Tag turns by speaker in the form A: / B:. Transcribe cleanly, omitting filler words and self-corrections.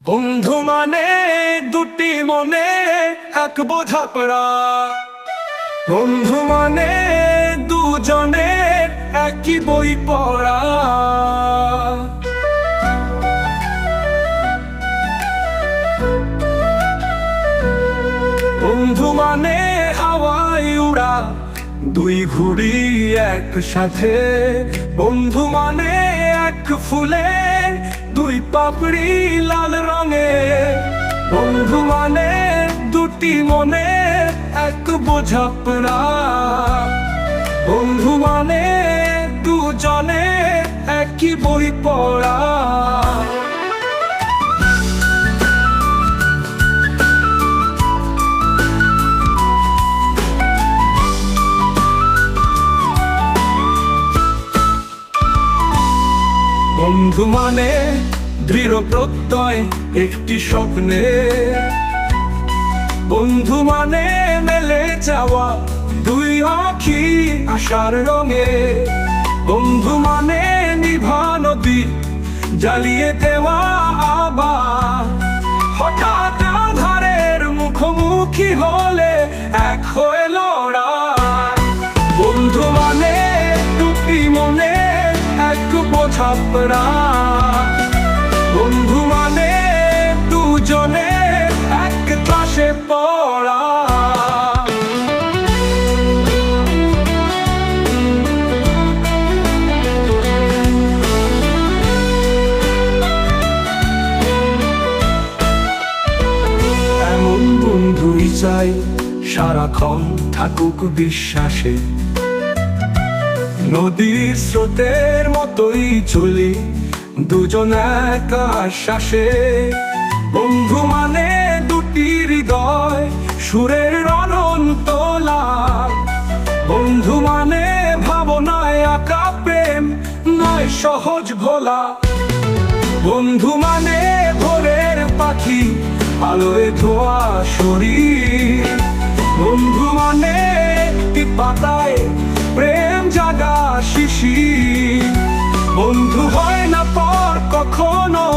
A: বন্ধু মানে দুটি মনে এক বোঝাপড়া। বন্ধু মানে দুজনের একই বই পড়া। বন্ধু মানে হাওয়ায় উড়া দুই ঘুড়ি একসাথে। বন্ধু মানে এক ফুলের দুই পাপড়ি লাল রঙে। বন্ধু মানে দুটি মনে এক বোঝাপড়া। বন্ধু মানে দুজনে একই বই পড়া। বন্ধু মানে দৃঢ় প্রত্যয় একটি স্বপ্নে। বন্ধু মানে মেলে যাওয়া দুই আঁখি আশার রঙে। বন্ধু মানে নিভানো দ্বীপ জ্বালিয়ে দেওয়া আবার। হঠাৎ আধারের মুখোমুখি হলে এক হয়ে লড়া। বন্ধু মানে দুটি মনে এক বোঝাপড়া। বন্ধু মানে দুজনে এক ক্লাসে পড়া। এমন বন্ধুই চাই সারাক্ষণ থাকুক বিশ্বাসে। নদীর স্রোতের মতোই চলি দুজন এক আশ্বাসে। বন্ধু মানে দুটি হৃদয় সুরের অনন্ত লাভ। বন্ধু মানে ভাবনায় আঁকা প্রেম নয় সহজ ভোলা। বন্ধু মানে ভোরের পাখি আলোয় ধোয়া শরীর। বন্ধু মানে একটি পাতায় প্রেম জাগা শিশির। বন্ধু হয় না পর কখনো